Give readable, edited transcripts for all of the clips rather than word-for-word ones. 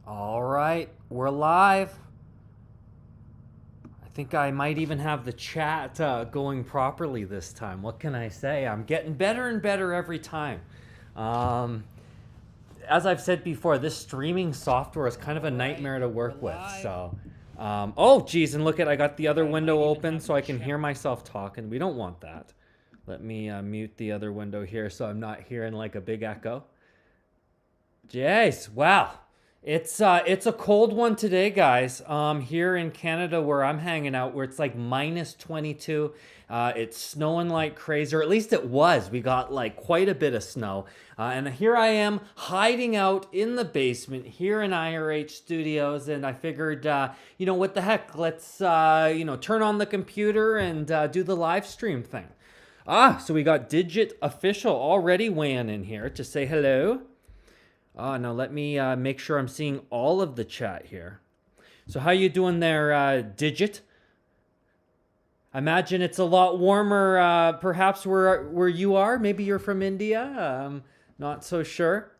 All right, we're live. I think I might even have the chat going properly this time. What can I say? I'm getting better and better every time. Um, as I've said before, this streaming software is kind of a nightmare to work with. Oh, geez, and look at I got the other window open so I can hear myself talking. We don't want that. Let me mute the other window here so I'm not hearing like a big echo. Jeez, wow. It's a cold one today, guys. Here in Canada where I'm hanging out, where it's like minus 22. It's snowing like crazy, or at least it was. We got like quite a bit of snow. And here I am hiding out in the basement here in IRH Studios, and I figured, what the heck? Let's turn on the computer and do the live stream thing. So we got Digit Official already weighing in here to say hello. Now let me make sure I'm seeing all of the chat here. So how you doing there, Digit? I imagine it's a lot warmer, perhaps where you are. Maybe you're from India. Not so sure.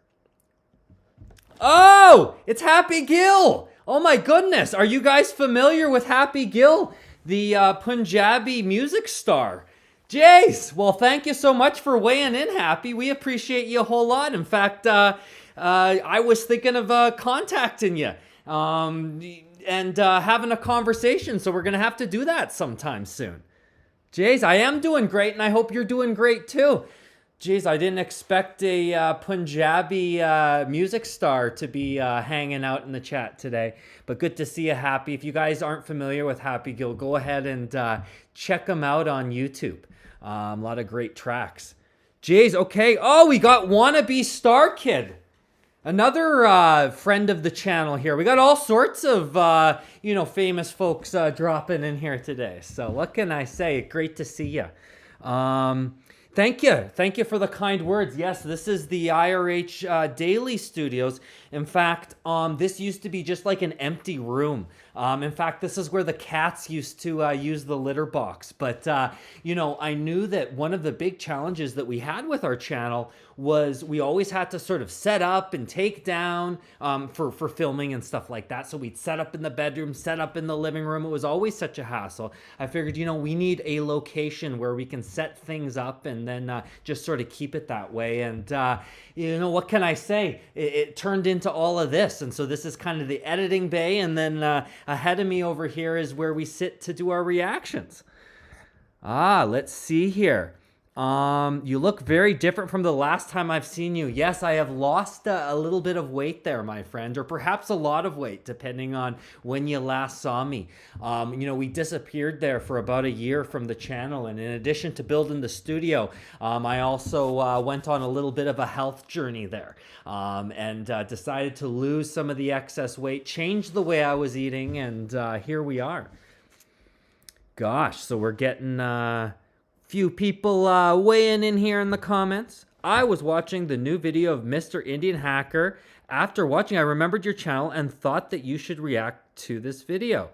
Oh, it's Happy Gill. Oh my goodness. Are you guys familiar with Happy Gill, the Punjabi music star? Jace, well, thank you so much for weighing in, Happy. We appreciate you a whole lot. In fact, I was thinking of contacting you and having a conversation, so we're going to have to do that sometime soon. Jace, I am doing great, and I hope you're doing great too. Jeez, I didn't expect a Punjabi music star to be hanging out in the chat today. But good to see you, Happy. If you guys aren't familiar with Happy Gill, go ahead and check him out on YouTube. A lot of great tracks. Jeez, okay. Oh, we got Wannabe Star Kid. Another friend of the channel here. We got all sorts of, famous folks dropping in here today. So what can I say? Great to see you. Thank you. Thank you for the kind words. Yes, this is the IRH Daily Studios. In fact, this used to be just like an empty room. In fact, this is where the cats used to use the litter box. But, I knew that one of the big challenges that we had with our channel was we always had to sort of set up and take down for filming and stuff like that. So we'd set up in the bedroom, set up in the living room. It was always such a hassle. I figured, we need a location where we can set things up and then just sort of keep it that way. And, what can I say? It turned into all of this. And so this is kind of the editing bay. And then ahead of me over here is where we sit to do our reactions. Let's see here. You look very different from the last time I've seen you. Yes, I have lost a little bit of weight there, my friend, or perhaps a lot of weight, depending on when you last saw me. We disappeared there for about a year from the channel, and in addition to building the studio, I also went on a little bit of a health journey there, and decided to lose some of the excess weight, change the way I was eating, and here we are. Gosh, so we're getting few people weighing in here in the comments. I was watching the new video of Mr. Indian Hacker. After watching, I remembered your channel and thought that you should react to this video.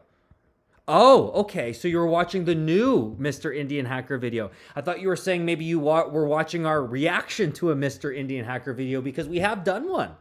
Oh, okay. So you were watching the new Mr. Indian Hacker video. I thought you were saying maybe you were watching our reaction to a Mr. Indian Hacker video, because we have done one.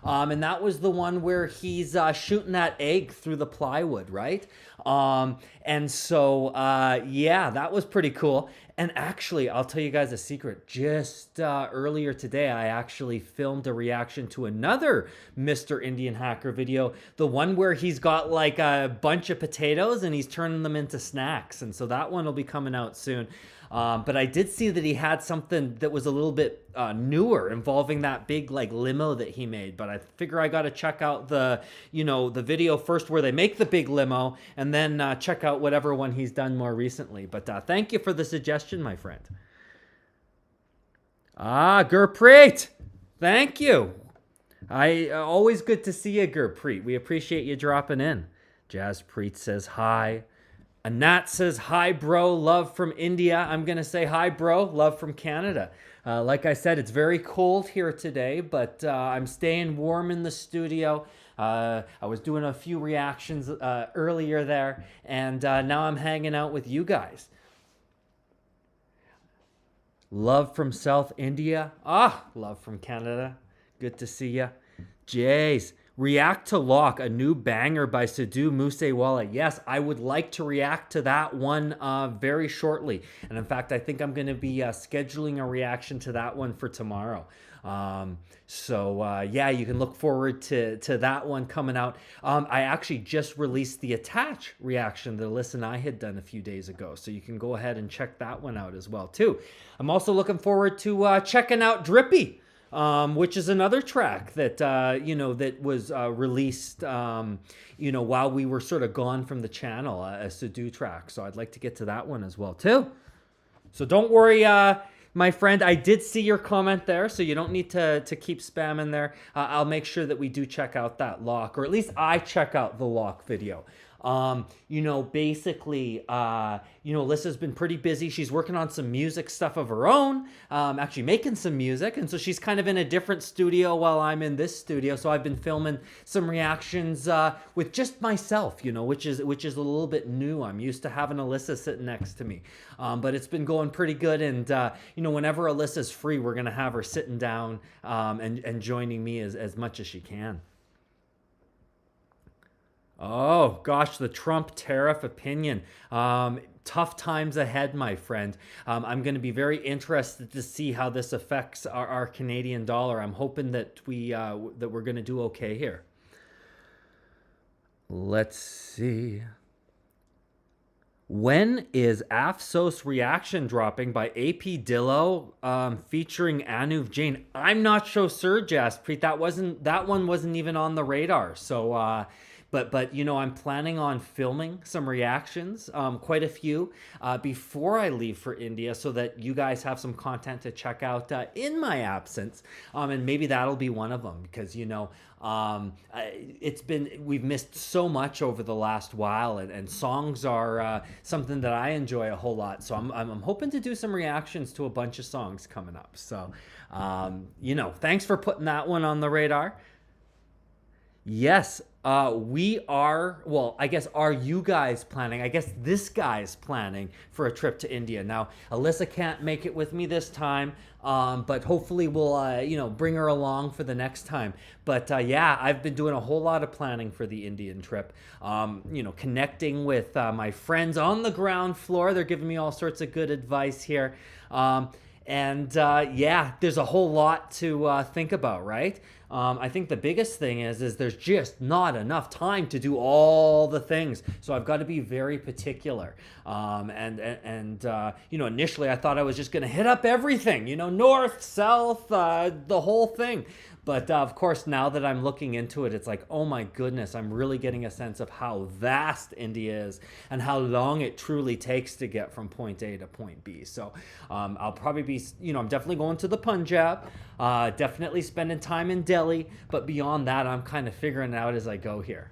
And that was the one where he's shooting that egg through the plywood, right? And so, that was pretty cool. And actually, I'll tell you guys a secret. Just earlier today, I actually filmed a reaction to another Mr. Indian Hacker video. The one where he's got like a bunch of potatoes and he's turning them into snacks. And so that one will be coming out soon. But I did see that he had something that was a little bit newer involving that big like limo that he made. But I figure I got to check out the video first where they make the big limo, and then check out whatever one he's done more recently. But thank you for the suggestion, my friend. Gurpreet, thank you. Always good to see you, Gurpreet. We appreciate you dropping in. Jazzpreet says hi. Anat says, hi, bro, love from India. I'm going to say hi, bro, love from Canada. Like I said, it's very cold here today, but I'm staying warm in the studio. I was doing a few reactions earlier there, and now I'm hanging out with you guys. Love from South India. Love from Canada. Good to see ya. Jays. React to Lock, a new banger by Sidhu Moosewala. Yes, I would like to react to that one very shortly. And in fact, I think I'm going to be scheduling a reaction to that one for tomorrow. Yeah, you can look forward to that one coming out. I actually just released the Attach reaction that Alyssa and I had done a few days ago. So you can go ahead and check that one out as well, too. I'm also looking forward to checking out Drippy. Which is another track that that was released while we were sort of gone from the channel, a Sidhu track. So I'd like to get to that one as well too. So don't worry, my friend. I did see your comment there, so you don't need to keep spamming there. I'll make sure that we do check out that Lock, or at least I check out the Lock video. Basically, Alyssa's been pretty busy. She's working on some music stuff of her own, actually making some music. And so she's kind of in a different studio while I'm in this studio. So I've been filming some reactions with just myself, which is a little bit new. I'm used to having Alyssa sitting next to me. But it's been going pretty good. And, whenever Alyssa's free, we're going to have her sitting down and joining me as much as she can. Oh, gosh, the Trump tariff opinion. Tough times ahead, my friend. I'm going to be very interested to see how this affects our Canadian dollar. I'm hoping that we're going to do okay here. Let's see. When is Afsos reaction dropping by AP Dillo featuring Anuv Jain? I'm not so sure, Jaspreet. That one wasn't even on the radar. So But I'm planning on filming some reactions, quite a few, before I leave for India, so that you guys have some content to check out in my absence, and maybe that'll be one of them, because we've missed so much over the last while, and songs are something that I enjoy a whole lot. So I'm hoping to do some reactions to a bunch of songs coming up. So thanks for putting that one on the radar. Yes, we are, well, I guess, are you guys planning? I guess this guy's planning for a trip to India. Now, Alyssa can't make it with me this time, but hopefully we'll, bring her along for the next time. But yeah, I've been doing a whole lot of planning for the Indian trip, connecting with my friends on the ground floor. They're giving me all sorts of good advice here. Yeah, there's a whole lot to think about, right? I think the biggest thing is there's just not enough time to do all the things. So I've got to be very particular. Initially I thought I was just going to hit up everything, north, south, the whole thing. But of course, now that I'm looking into it, it's like, oh my goodness, I'm really getting a sense of how vast India is and how long it truly takes to get from point A to point B. So I'll probably be, I'm definitely going to the Punjab, definitely spending time in Delhi. But beyond that, I'm kind of figuring it out as I go here.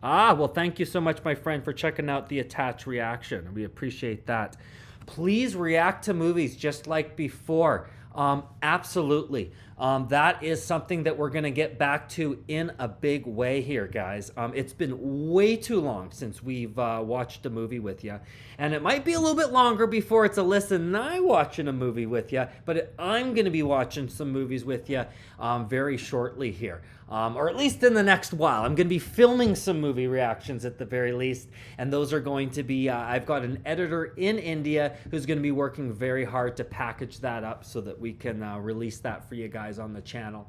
Well, thank you so much, my friend, for checking out the Attach reaction. We appreciate that. Please react to movies just like before. Absolutely. That is something that we're going to get back to in a big way here, guys. It's been way too long since we've watched a movie with you. And it might be a little bit longer before it's Alyssa and I watching a movie with you. But I'm going to be watching some movies with you very shortly here. Or at least in the next while. I'm going to be filming some movie reactions at the very least. And those are going to be, I've got an editor in India who's going to be working very hard to package that up so that we can release that for you guys on the channel.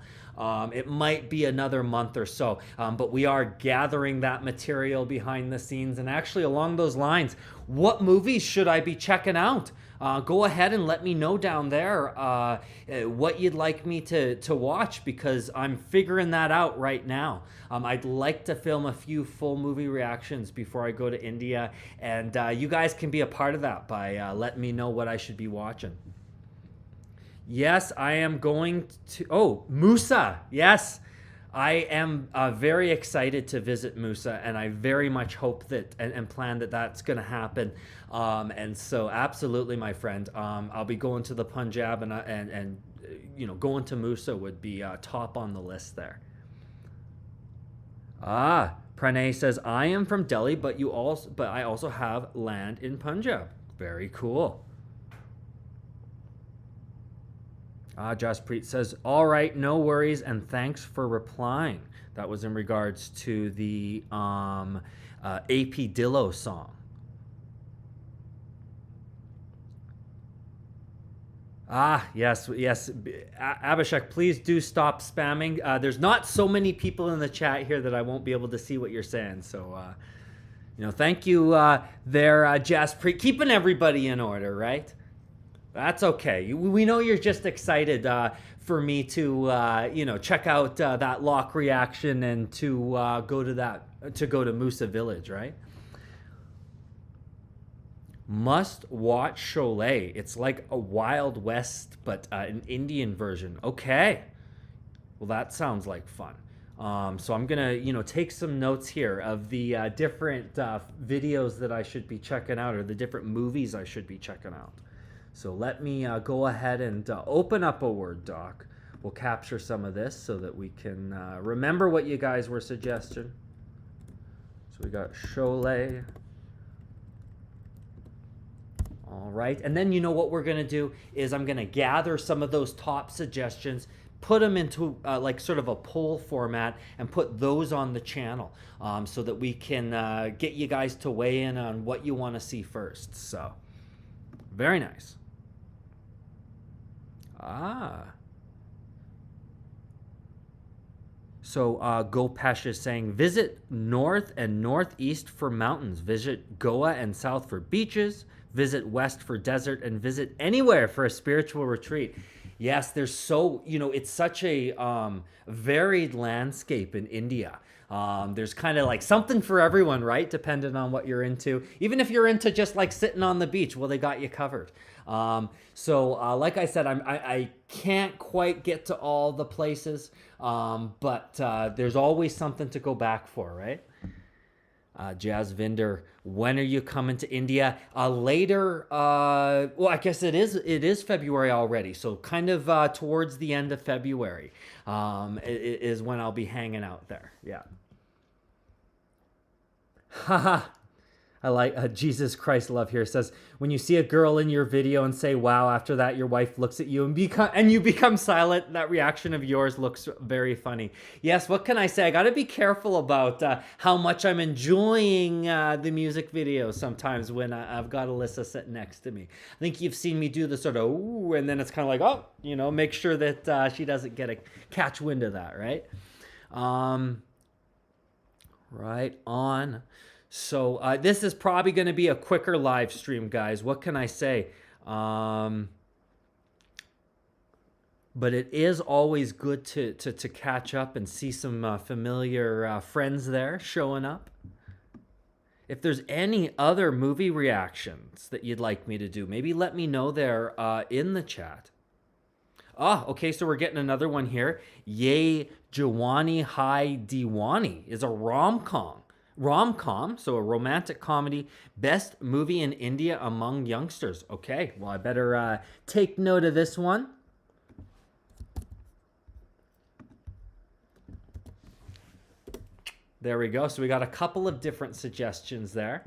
It might be another month or so, but we are gathering that material behind the scenes. And actually, along those lines, what movies should I be checking out? Go ahead and let me know down there what you'd like me to watch, because I'm figuring that out right now. I'd like to film a few full movie reactions before I go to India, and you guys can be a part of that by letting me know what I should be watching. Yes, I am going to... Oh, Musa. Yes, I am very excited to visit Musa, and I very much hope that and plan that that's going to happen. And so, absolutely, my friend, I'll be going to the Punjab, and going to Musa would be top on the list there. Pranay says, I am from Delhi, but I also have land in Punjab. Very cool. Jaspreet says, all right, no worries, and thanks for replying. That was in regards to the AP Dillo song. Yes, yes. Abhishek, please do stop spamming. There's not so many people in the chat here that I won't be able to see what you're saying. So, thank you there, Jaspreet. Keeping everybody in order, right? That's okay. We know you're just excited for me to, check out that lock reaction and to go to Musa Village, right? Must watch Sholay. It's like a Wild West, but an Indian version. Okay. Well, that sounds like fun. So I'm gonna, take some notes here of the different videos that I should be checking out, or the different movies I should be checking out. So let me go ahead and open up a Word doc. We'll capture some of this so that we can remember what you guys were suggesting. So we got Sholay. All right, and then what we're gonna do is I'm gonna gather some of those top suggestions, put them into like sort of a poll format, and put those on the channel so that we can get you guys to weigh in on what you want to see first. So, very nice. So Gopesh is saying, visit north and northeast for mountains, visit Goa and south for beaches, visit west for desert, and visit anywhere for a spiritual retreat. Yes, there's it's such a varied landscape in India. There's kind of like something for everyone, right? Depending on what you're into. Even if you're into just like sitting on the beach, well, they got you covered. So like I said, I can't quite get to all the places, but there's always something to go back for, right? Jasvinder, when are you coming to India? Later, well, I guess it is February already, so kind of towards the end of February is when I'll be hanging out there. Yeah. Haha. I like Jesus Christ Love here says, when you see a girl in your video and say wow, after that your wife looks at you and you become silent, that reaction of yours looks very funny. Yes, what can I say? I got to be careful about how much I'm enjoying the music video sometimes when I've got Alyssa sitting next to me. I think you've seen me do the sort of ooh, and then it's kind of like, oh, make sure that she doesn't catch wind of that, right? Right on. So this is probably going to be a quicker live stream, guys. What can I say? But it is always good to catch up and see some familiar friends there showing up. If there's any other movie reactions that you'd like me to do, maybe let me know there in the chat. Okay, so we're getting another one here. Ye Jawani Hai Diwani is a rom-com, so a romantic comedy, best movie in India among youngsters. Okay, well, I better take note of this one. There we go. So we got a couple of different suggestions there.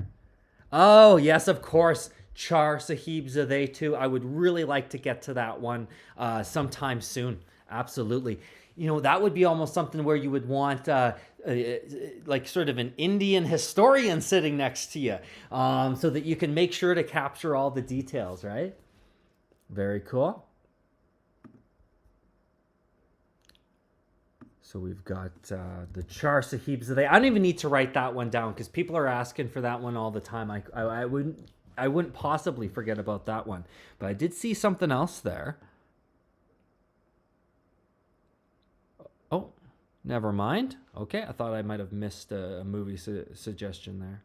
Oh, yes, of course. Char Sahib Zadeh too. I would really like to get to that one sometime soon. Absolutely. That would be almost something where you would want like sort of an Indian historian sitting next to you so that you can make sure to capture all the details, right? Very cool. So we've got the Char Sahib Zadeh. I don't even need to write that one down because people are asking for that one all the time. I wouldn't possibly forget about that one. But I did see something else there. Oh, never mind. Okay, I thought I might have missed a movie suggestion there.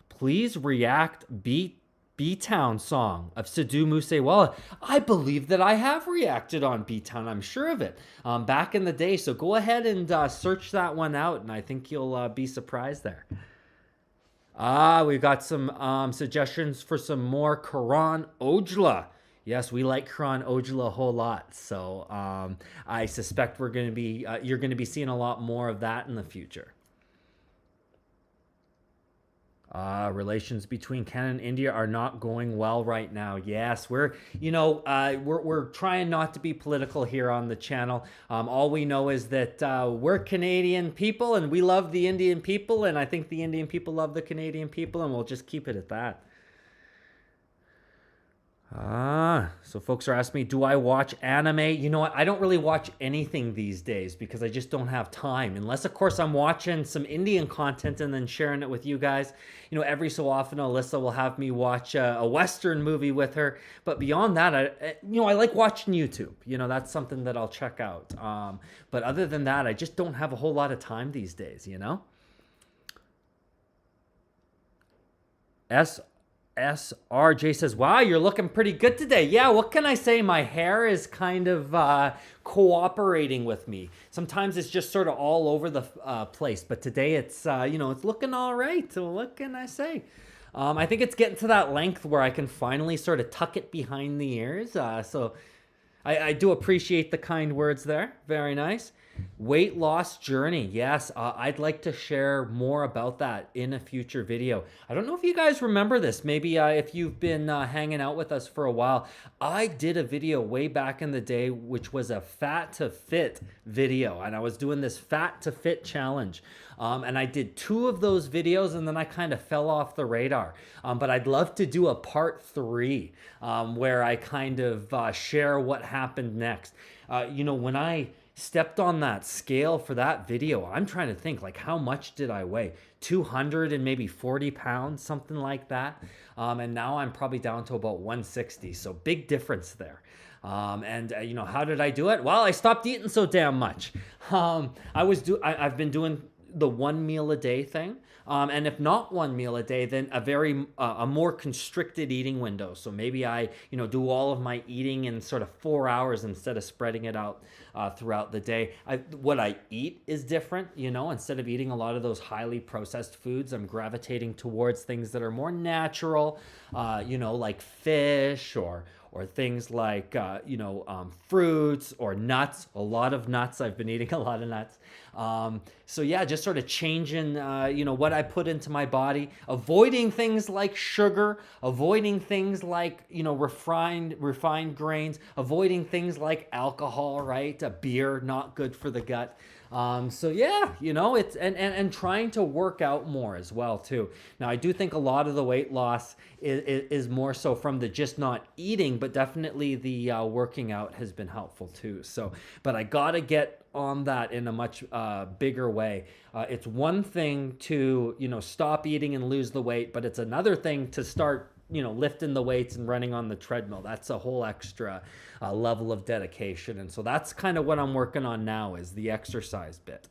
Please react B-Town song of Sidhu Moosewala. I believe that I have reacted on B-Town. I'm sure of it. Back in the day. So go ahead and search that one out, and I think you'll be surprised there. We've got some suggestions for some more Karan Ojla. Yes, we like Karan Ojla a whole lot. So I suspect you're going to be seeing a lot more of that in the future. Relations between Canada and India are not going well right now. Yes, we're trying not to be political here on the channel. All we know is that we're Canadian people and we love the Indian people, and I think the Indian people love the Canadian people, and we'll just keep it at that. So folks are asking me, do I watch anime? You know what? I don't really watch anything these days because I just don't have time. Unless, of course, I'm watching some Indian content and then sharing it with you guys. You know, every so often, Alyssa will have me watch a Western movie with her. But beyond that, I like watching YouTube. You know, that's something that I'll check out. But other than that, I just don't have a whole lot of time these days, you know? SRJ says, wow, you're looking pretty good today. Yeah, what can I say? My hair is kind of cooperating with me. Sometimes it's just sort of all over the place, but today it's, it's looking all right. So what can I say? I think it's getting to that length where I can finally sort of tuck it behind the ears. So I do appreciate the kind words there. Very nice. Weight loss journey. Yes, I'd like to share more about that in a future video. I don't know if you guys remember this. Maybe if you've been hanging out with us for a while, I did a video way back in the day, which was a fat to fit video. And I was doing this fat to fit challenge. And I did 2 of those videos and then I kind of fell off the radar. But I'd love to do a part 3 where I kind of share what happened next. When I stepped on that scale for that video, I'm trying to think, like, how much did I weigh? 200 and maybe 40 pounds, something like that. And now I'm probably down to about 160. So big difference there. How did I do it? Well, I stopped eating so damn much. I've been doing the 1 meal a day thing. And if not 1 meal a day, then a more constricted eating window. So maybe I, do all of my eating in sort of 4 hours instead of spreading it out throughout the day. What I eat is different, instead of eating a lot of those highly processed foods, I'm gravitating towards things that are more natural, like fish or things like, fruits or nuts, a lot of nuts. I've been eating a lot of nuts. Just sort of changing, what I put into my body, avoiding things like sugar, avoiding things like, refined grains, avoiding things like alcohol, right? A beer, not good for the gut. It's and trying to work out more as well too. Now I do think a lot of the weight loss is more so from the just not eating, but definitely the working out has been helpful too. So, but I gotta get on that in a much bigger way. It's one thing to stop eating and lose the weight, but it's another thing to start lifting the weights and running on the treadmill. That's a whole extra level of dedication. And so that's kind of what I'm working on now, is the exercise bit.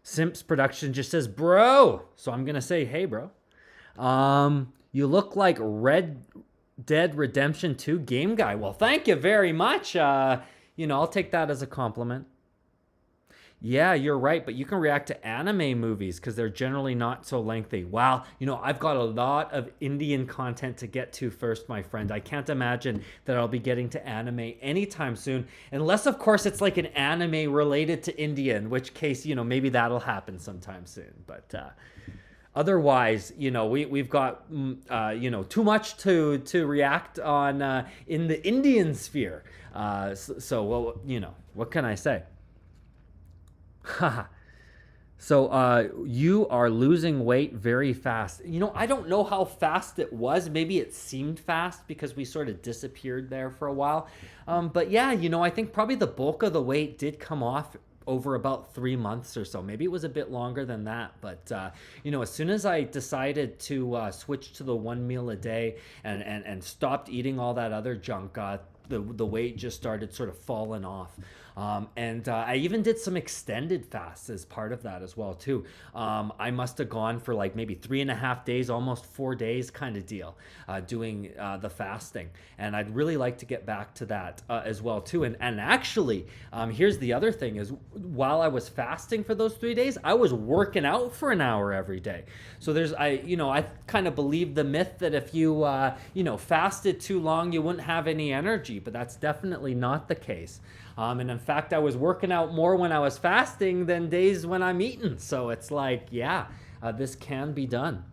Simps Production just says, bro. So I'm going to say, hey, bro. You look like Red Dead Redemption 2 game guy. Well, thank you very much. I'll take that as a compliment. Yeah, you're right, but you can react to anime movies because they're generally not so lengthy. Wow, I've got a lot of Indian content to get to first, my friend. I can't imagine that I'll be getting to anime anytime soon, unless, of course, it's like an anime related to India, in which case, maybe that'll happen sometime soon. But otherwise, we've got, too much to react on in the Indian sphere. What can I say? So you are losing weight very fast. I don't know how fast it was. Maybe it seemed fast because we sort of disappeared there for a while. But yeah, I think probably the bulk of the weight did come off over about 3 months or so. Maybe it was a bit longer than that. But, as soon as I decided to switch to the 1 meal a day and stopped eating all that other junk, the weight just started sort of falling off. I even did some extended fasts as part of that as well too. I must have gone for like maybe 3.5 days, almost 4 days kind of deal, doing the fasting. And I'd really like to get back to that as well too. And actually, here's the other thing is, while I was fasting for those 3 days, I was working out for an hour every day. So I kind of believe the myth that if you, fasted too long, you wouldn't have any energy, but that's definitely not the case. And in fact, I was working out more when I was fasting than days when I'm eating. So it's like, yeah, this can be done.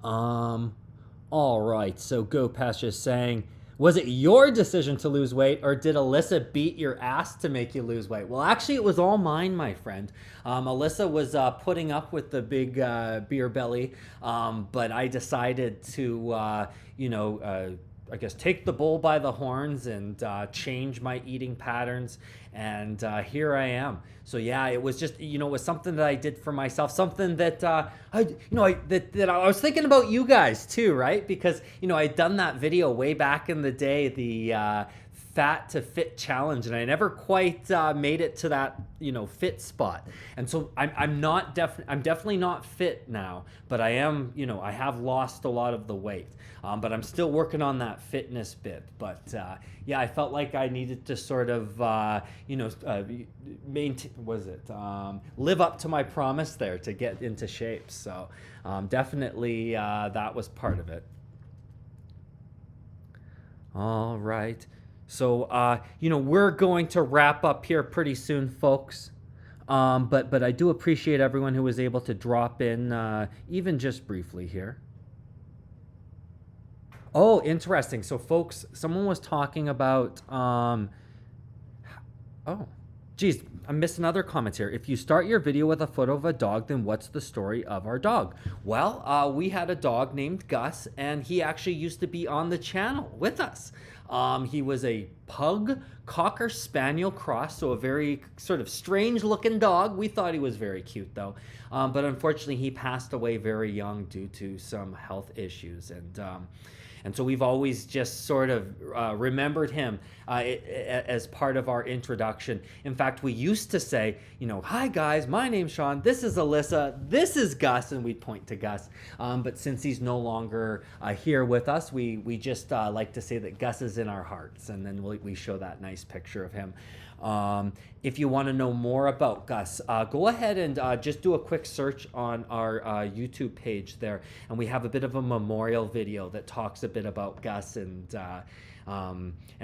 All right, so GoPass just saying, was it your decision to lose weight, or did Alyssa beat your ass to make you lose weight? Well, actually, it was all mine, my friend. Alyssa was putting up with the big beer belly, but I decided to, I guess, take the bull by the horns and change my eating patterns. And here I am. So yeah, it was just, it was something that I did for myself, something that that I was thinking about you guys too, right? Because I'd done that video way back in the day, the fat to fit challenge, and I never quite made it to that fit spot. And so I'm definitely not fit now, but I am, I have lost a lot of the weight, but I'm still working on that fitness bit. But yeah, I felt like I needed to sort of live up to my promise there to get into shape. So definitely that was part of it. All right. So, we're going to wrap up here pretty soon, folks. But I do appreciate everyone who was able to drop in, even just briefly here. Oh, interesting. So, folks, someone was talking about, geez, I missed another comment here. If you start your video with a photo of a dog, then what's the story of our dog? Well, we had a dog named Gus, and he actually used to be on the channel with us. He was a pug cocker spaniel cross, so a very sort of strange looking dog. We thought he was very cute though, but unfortunately he passed away very young due to some health issues, and so we've always just sort of remembered him as part of our introduction. In fact, we used to say, hi guys, my name's Sean, this is Alyssa, this is Gus, and we'd point to Gus. But since he's no longer here with us, we just like to say that Gus is in our hearts, and then we show that nice picture of him. If you want to know more about Gus, go ahead and just do a quick search on our YouTube page there, and we have a bit of a memorial video that talks a bit about Gus and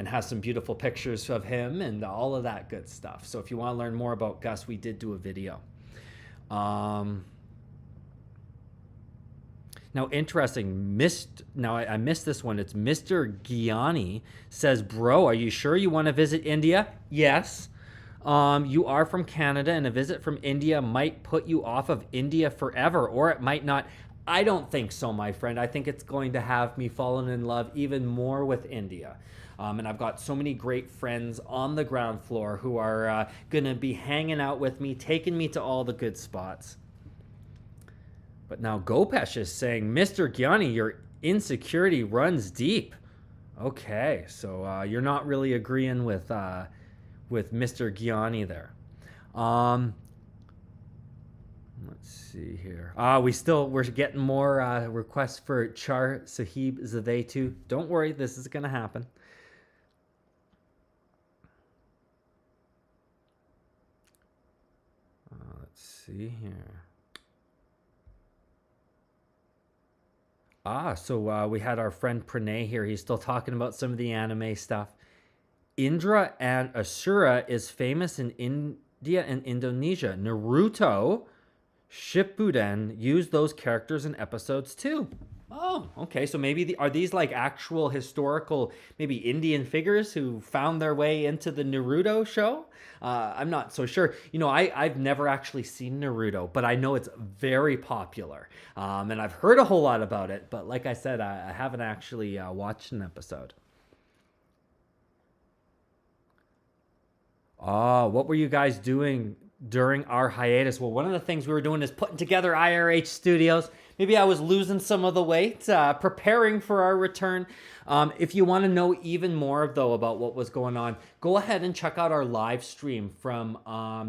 has some beautiful pictures of him and all of that good stuff. So if you want to learn more about Gus, we did do a video. Now, interesting, I missed this one. It's Mr. Gianni says, bro, are you sure you want to visit India? Yes. You are from Canada, and a visit from India might put you off of India forever, or it might not. I don't think so, my friend. I think it's going to have me falling in love even more with India. And I've got so many great friends on the ground floor who are going to be hanging out with me, taking me to all the good spots. But now Gopesh is saying, Mr. Gianni, your insecurity runs deep. Okay, so you're not really agreeing with Mr. Gianni there. Let's see here. We're getting more requests for Char Sahib Zadeh too. Don't worry, this is gonna happen. Let's see here. So we had our friend Pranay here. He's still talking about some of the anime stuff. Indra and Asura is famous in India and Indonesia. Naruto, Shippuden used those characters in episodes too. Oh, okay. So maybe are these like actual historical, maybe Indian figures who found their way into the Naruto show? I'm not so sure. I've never actually seen Naruto, but I know it's very popular. And I've heard a whole lot about it. But like I said, I haven't actually watched an episode. What were you guys doing during our hiatus? Well, one of the things we were doing is putting together IRH Studios. Maybe I was losing some of the weight, preparing for our return. If you want to know even more, though, about what was going on, go ahead and check out our live stream from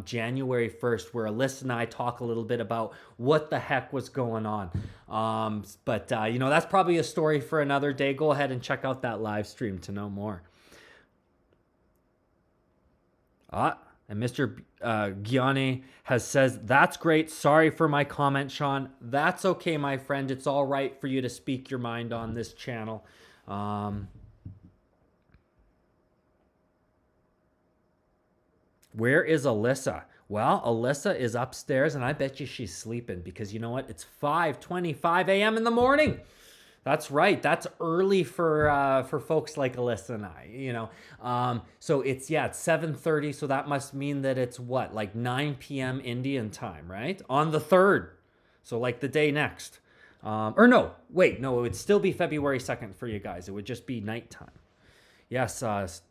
January 1st, where Alyssa and I talk a little bit about what the heck was going on. But that's probably a story for another day. Go ahead and check out that live stream to know more. And Mr. Gianni says, that's great. Sorry for my comment, Sean. That's okay, my friend. It's all right for you to speak your mind on this channel. Where is Alyssa? Well, Alyssa is upstairs, and I bet you she's sleeping because you know what? It's 5:25 a.m. in the morning. That's right. That's early for folks like Alyssa and I. So it's 7:30. So that must mean that it's what, like 9 p.m. Indian time, right? On the third. So like the day next. Or no, wait, no, it would still be February 2nd for you guys. It would just be nighttime. Yes,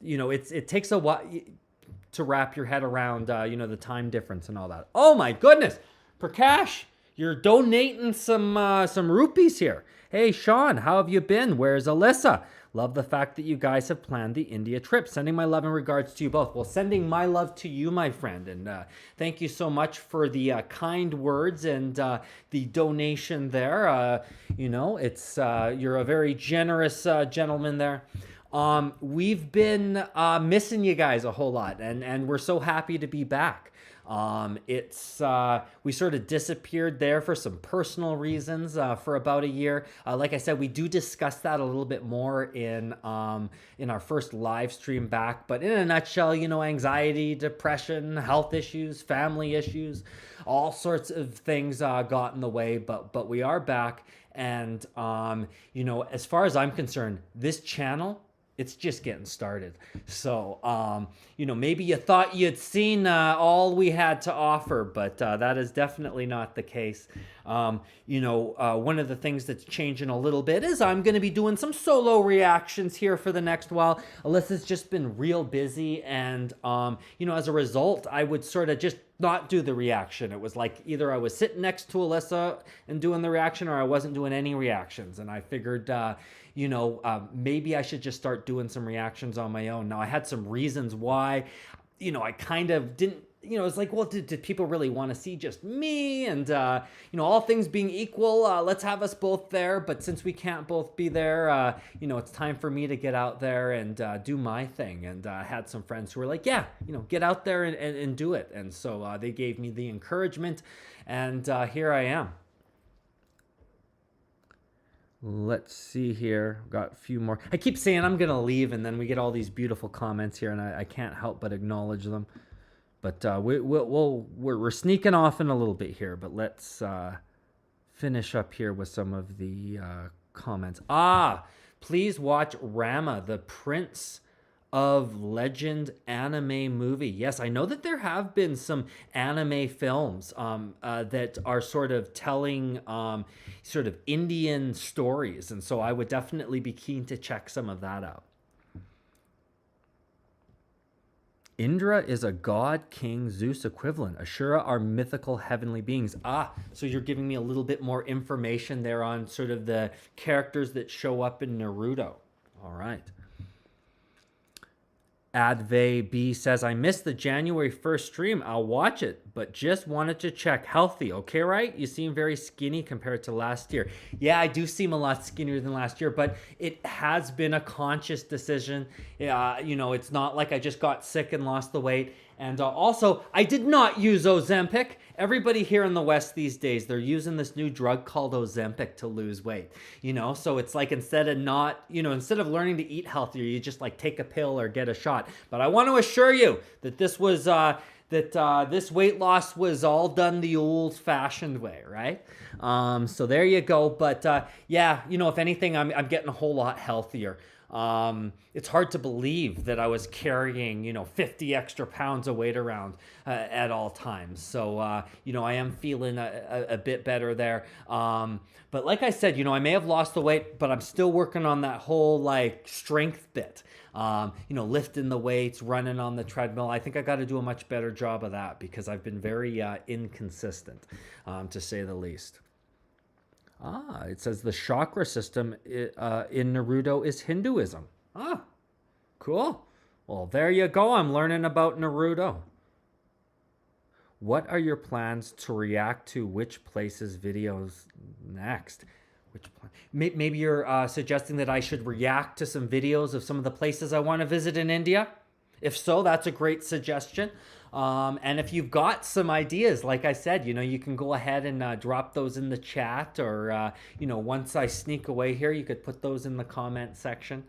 it takes a while to wrap your head around, the time difference and all that. Oh my goodness, Prakash, you're donating some rupees here. Hey, Sean, how have you been? Where's Alyssa? Love the fact that you guys have planned the India trip. Sending my love and regards to you both. Well, sending my love to you, my friend. And thank you so much for the kind words and the donation there. You're a very generous gentleman there. We've been missing you guys a whole lot, and we're so happy to be back. We sort of disappeared there for some personal reasons for about a year. Like I said, we do discuss that a little bit more in our first live stream back. But in a nutshell, anxiety, depression, health issues, family issues, all sorts of things got in the way. But we are back, and as far as I'm concerned, this channel, it's just getting started. So, maybe you thought you'd seen all we had to offer, but that is definitely not the case. One of the things that's changing a little bit is I'm going to be doing some solo reactions here for the next while. Alyssa's just been real busy, and, as a result, I would sort of just not do the reaction. It was like either I was sitting next to Alyssa and doing the reaction, or I wasn't doing any reactions. And I figured, maybe I should just start doing some reactions on my own. Now, I had some reasons why, I kind of didn't, it's like, well, did people really want to see just me? And, all things being equal, let's have us both there. But since we can't both be there, it's time for me to get out there and do my thing. And I had some friends who were like, yeah, get out there and do it. And so they gave me the encouragement, and here I am. Let's see here. Got a few more. I keep saying I'm going to leave, and then we get all these beautiful comments here, and I can't help but acknowledge them. But we're sneaking off in a little bit here, but let's finish up here with some of the comments. Please watch Rama, the Prince of Legend anime movie. Yes, I know that there have been some anime films that are sort of telling sort of Indian stories, and so I would definitely be keen to check some of that out. Indra is a god, king, Zeus equivalent. Ashura are mythical heavenly beings. So you're giving me a little bit more information there on sort of the characters that show up in Naruto. All right. Adve B says, I missed the January 1st stream. I'll watch it, but just wanted to check. Healthy, okay, right? You seem very skinny compared to last year. Yeah, I do seem a lot skinnier than last year, but it has been a conscious decision. It's not like I just got sick and lost the weight. And also, I did not use Ozempic. Everybody here in the West these days, they're using this new drug called Ozempic to lose weight. So it's like instead of learning to eat healthier, you just like take a pill or get a shot. But I want to assure you that this was this weight loss was all done the old-fashioned way, right? So there you go. But if anything, I'm getting a whole lot healthier. It's hard to believe that I was carrying, 50 extra pounds of weight around at all times. So, I am feeling a bit better there. But like I said, I may have lost the weight, but I'm still working on that whole like strength bit. Lifting the weights, running on the treadmill. I think I got to do a much better job of that because I've been very inconsistent, to say the least. It says the chakra system in Naruto is Hinduism. Cool. Well, there you go. I'm learning about Naruto. What are your plans to react to which places videos next? Maybe you're suggesting that I should react to some videos of some of the places I want to visit in India? If so, that's a great suggestion. And if you've got some ideas, like I said, you can go ahead and drop those in the chat, or, once I sneak away here, you could put those in the comment section.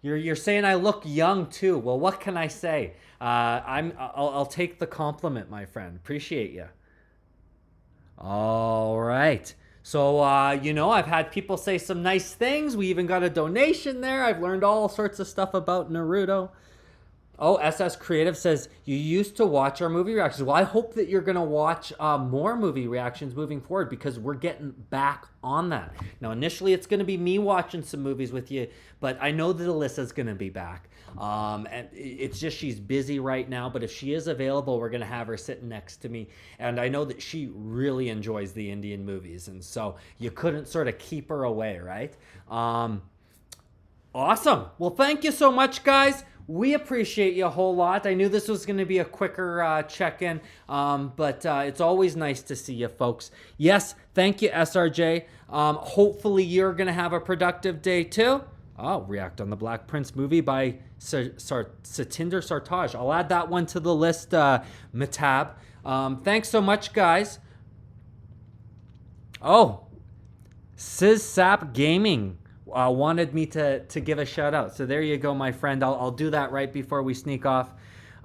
You're saying I look young too. Well, what can I say? I'll take the compliment, my friend. Appreciate you. All right. So, I've had people say some nice things. We even got a donation there. I've learned all sorts of stuff about Naruto. Oh, SS Creative says, you used to watch our movie reactions. Well, I hope that you're going to watch more movie reactions moving forward because we're getting back on that. Now, initially, it's going to be me watching some movies with you, but I know that Alyssa's going to be back. And it's just she's busy right now, but if she is available, we're going to have her sitting next to me. And I know that she really enjoys the Indian movies, and so you couldn't sort of keep her away, right? Awesome. Well, thank you so much, guys. We appreciate you a whole lot. I knew this was going to be a quicker check-in, but it's always nice to see you, folks. Yes, thank you, SRJ. Hopefully you're going to have a productive day, too. I'll react on the Black Prince movie by Satinder Sartaaj. I'll add that one to the list, Matab. Thanks so much, guys. Oh, SizSap Gaming wanted me to give a shout out. So there you go, my friend. I'll do that right before we sneak off.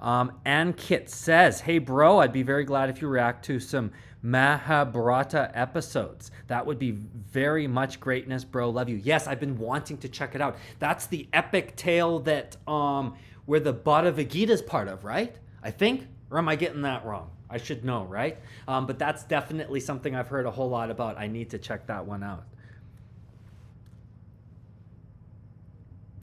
And Kit says, hey, bro, I'd be very glad if you react to some Mahabharata episodes. That would be very much greatness, bro. Love you. Yes, I've been wanting to check it out. That's the epic tale that where the Bhagavad Gita is part of, right? I think? Or am I getting that wrong? I should know, right? But that's definitely something I've heard a whole lot about. I need to check that one out.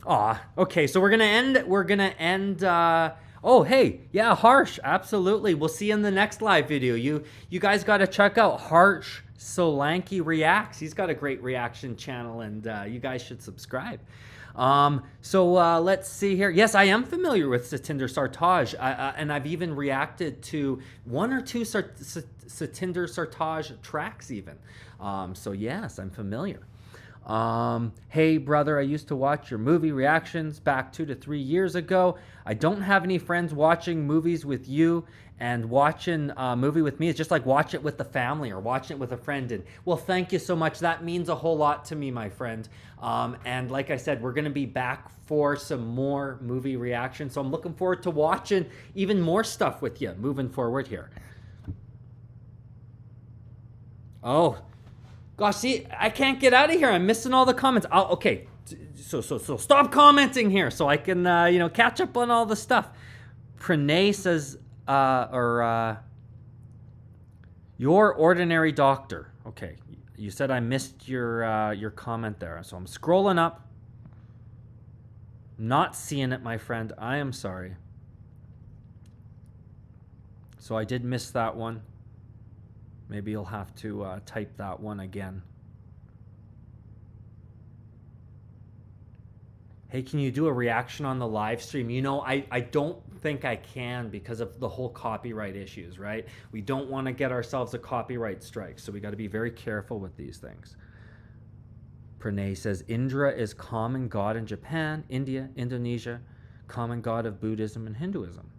Aw, okay, so we're gonna end, oh, hey, yeah, Harsh, absolutely. We'll see you in the next live video. You guys gotta check out Harsh Solanki Reacts. He's got a great reaction channel, and you guys should subscribe. So let's see here. Yes, I am familiar with Satinder Sartaaj, and I've even reacted to one or two Satinder Sartaaj tracks even. So yes, I'm familiar. Hey brother, I used to watch your movie reactions back 2 to 3 years ago. I don't have any friends watching movies with you, and watching a movie with me is just like watch it with the family or watching it with a friend. And well, thank you so much. That means a whole lot to me, my friend. And like I said, we're going to be back for some more movie reactions. So I'm looking forward to watching even more stuff with you moving forward here. Oh, gosh, see, I can't get out of here. I'm missing all the comments. Okay, so stop commenting here so I can, catch up on all the stuff. Pranay says, your ordinary doctor. Okay, you said I missed your comment there. So I'm scrolling up. Not seeing it, my friend. I am sorry. So I did miss that one. Maybe you'll have to type that one again. Hey, can you do a reaction on the live stream? I don't think I can because of the whole copyright issues, right? We don't want to get ourselves a copyright strike, so we got to be very careful with these things. Pranay says, Indra is common god in Japan, India, Indonesia, common god of Buddhism and Hinduism.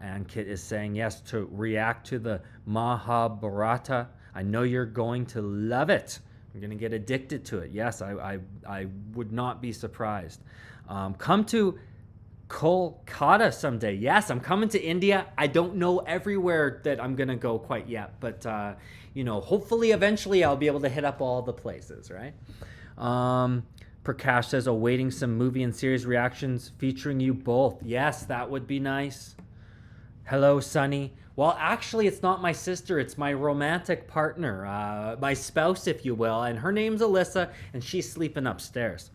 Ankit is saying, yes, to react to the Mahabharata. I know you're going to love it. You're going to get addicted to it. Yes, I would not be surprised. Come to Kolkata someday. Yes, I'm coming to India. I don't know everywhere that I'm going to go quite yet, but, hopefully eventually I'll be able to hit up all the places, right? Prakash says, awaiting some movie and series reactions featuring you both. Yes, that would be nice. Hello, Sunny. Well, actually, it's not my sister. It's my romantic partner, my spouse, if you will. And her name's Alyssa, and she's sleeping upstairs.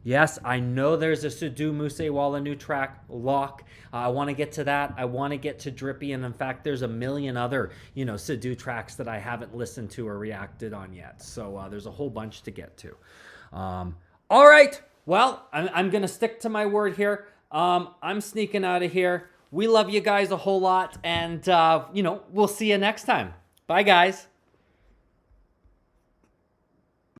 Yes, I know there's a Sidhu Moosewala new track, Lock. I want to get to that. I want to get to Drippy. And in fact, there's a million other, Sidhu tracks that I haven't listened to or reacted on yet. So there's a whole bunch to get to. All right. Well, I'm going to stick to my word here. I'm sneaking out of here. We love you guys a whole lot, and, we'll see you next time. Bye, guys.